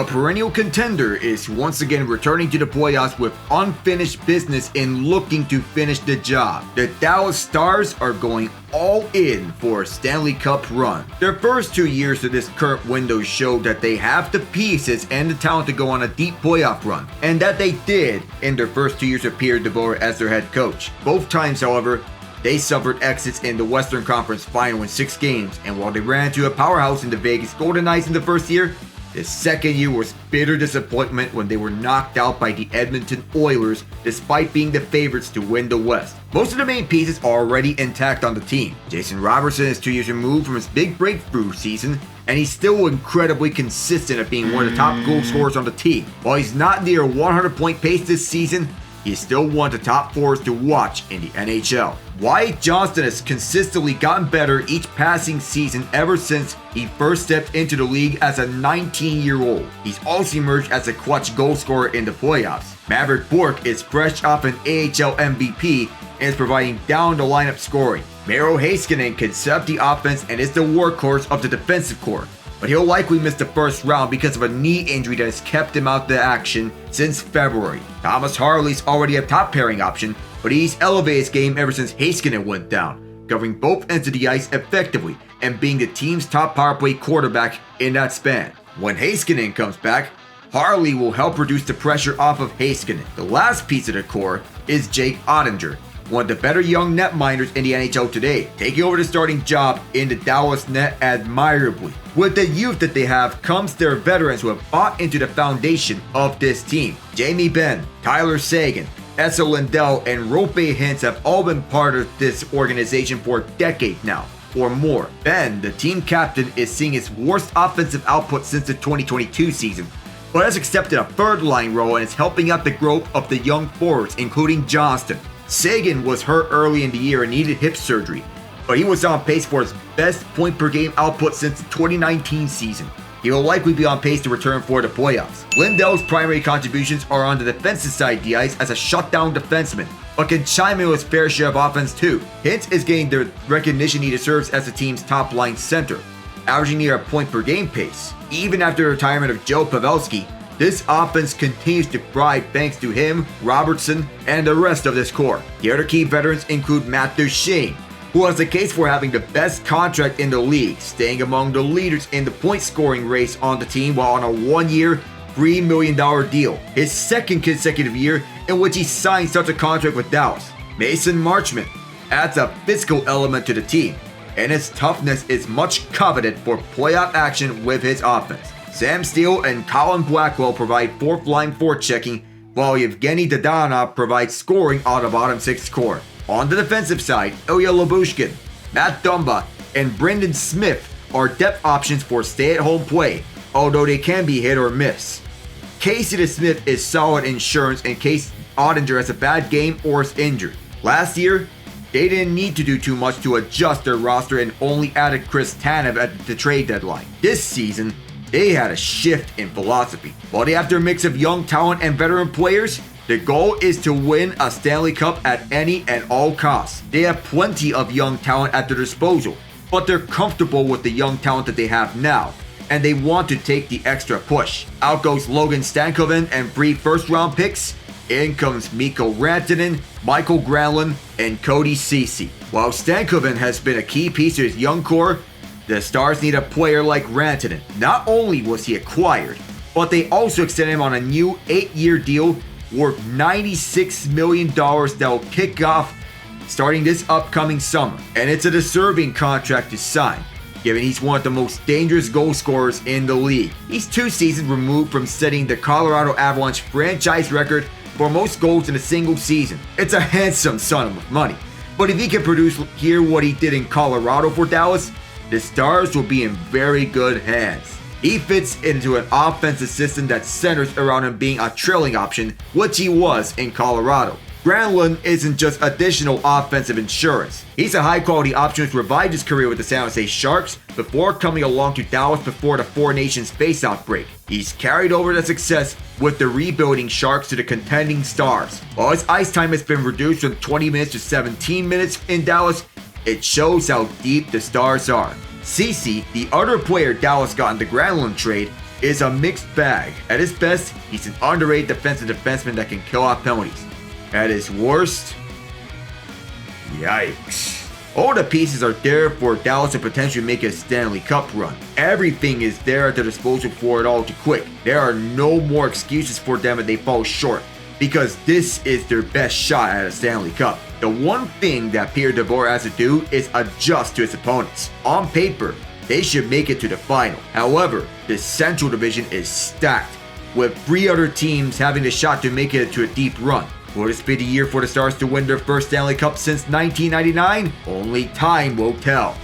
A perennial contender is once again returning to the playoffs with unfinished business and looking to finish the job. The Dallas Stars are going all in for a Stanley Cup run. Their first 2 years of this current window showed that they have the pieces and the talent to go on a deep playoff run, and that they did in their first 2 years of Pierre DeBoer as their head coach. Both times, however, they suffered exits in the Western Conference Final in 6 games, and while they ran into a powerhouse in the Vegas Golden Knights in the first year, the second year was bitter disappointment when they were knocked out by the Edmonton Oilers despite being the favorites to win the West. Most of the main pieces are already intact on the team. Jason Robertson is 2 years removed from his big breakthrough season, and he's still incredibly consistent at being one of the top goal scorers on the team. While he's not near a 100-point pace this season, he's still one of the top forwards to watch in the NHL. Wyatt Johnston has consistently gotten better each passing season ever since he first stepped into the league as a 19-year-old. He's also emerged as a clutch goal scorer in the playoffs. Maverick Bourque is fresh off an AHL MVP and is providing down-the-lineup scoring. Miro Heiskanen can set up the offense and is the workhorse of the defensive core, but he'll likely miss the first round because of a knee injury that has kept him out the action since February. Thomas Harley's already a top pairing option, but he's elevated his game ever since Heiskanen went down, covering both ends of the ice effectively and being the team's top power play quarterback in that span. When Heiskanen comes back, Harley will help reduce the pressure off of Heiskanen. The last piece of the core is Jake Ottinger, one of the better young netminders in the NHL today, taking over the starting job in the Dallas net admirably. With the youth that they have comes their veterans who have bought into the foundation of this team. Jamie Benn, Tyler Seguin, Essa Lindell, and Rope Hintz have all been part of this organization for a decade now, or more. Ben, the team captain, is seeing his worst offensive output since the 2022 season, but has accepted a third-line role and is helping out the growth of the young forwards, including Johnston. Seguin was hurt early in the year and needed hip surgery, but he was on pace for his best point-per-game output since the 2019 season. He will likely be on pace to return for the playoffs. Lindell's primary contributions are on the defensive side of the ice as a shutdown defenseman, but can chime in with his fair share of offense too. Hintz is getting the recognition he deserves as the team's top-line center, averaging near a point-per-game pace. Even after the retirement of Joe Pavelski, this offense continues to thrive thanks to him, Robertson, and the rest of this core. The other key veterans include Matt Duchene, who has a case for having the best contract in the league, staying among the leaders in the point-scoring race on the team while on a 1-year, $3 million deal, his second consecutive year in which he signed such a contract with Dallas. Mason Marchment adds a physical element to the team, and his toughness is much coveted for playoff action with his offense. Sam Steele and Colin Blackwell provide fourth-line forechecking, while Yevgeny Dadonov provides scoring on the bottom six core. On the defensive side, Ilya Lyubushkin, Matt Dumba, and Brendan Smith are depth options for stay-at-home play, although they can be hit or miss. Casey DeSmith is solid insurance in case Ottinger has a bad game or is injured. Last year, they didn't need to do too much to adjust their roster and only added Chris Tanev at the trade deadline. This season, they had a shift in philosophy. While they have their mix of young talent and veteran players, the goal is to win a Stanley Cup at any and all costs. They have plenty of young talent at their disposal, but they're comfortable with the young talent that they have now, and they want to take the extra push. Out goes Logan Stankoven and 3 first-round picks. In comes Mikko Rantanen, Michael Granlund, and Cody Ceci. While Stankoven has been a key piece of his young core, the Stars need a player like Rantanen. Not only was he acquired, but they also extended him on a new 8-year deal worth $96 million that will kick off starting this upcoming summer. And it's a deserving contract to sign, given he's one of the most dangerous goal scorers in the league. He's 2 seasons removed from setting the Colorado Avalanche franchise record for most goals in a single season. It's a handsome sum of money, but if he can produce here what he did in Colorado for Dallas, the Stars will be in very good hands. He fits into an offensive system that centers around him being a trailing option, which he was in Colorado. Granlund isn't just additional offensive insurance. He's a high-quality option who revived his career with the San Jose Sharks before coming along to Dallas before the Four Nations face-off break. He's carried over the success with the rebuilding Sharks to the contending Stars. While his ice time has been reduced from 20 minutes to 17 minutes in Dallas, it shows how deep the Stars are. Ceci, the other player Dallas got in the Granlund trade, is a mixed bag. At his best, he's an underrated defensive defenseman that can kill off penalties. At his worst, yikes. All the pieces are there for Dallas to potentially make a Stanley Cup run. Everything is there at their disposal for it all to quit. There are no more excuses for them if they fall short, because this is their best shot at a Stanley Cup. The one thing that Pierre DeBoer has to do is adjust to his opponents. On paper, they should make it to the final. However, the Central Division is stacked, with 3 other teams having the shot to make it to a deep run. Will this be the year for the Stars to win their first Stanley Cup since 1999? Only time will tell.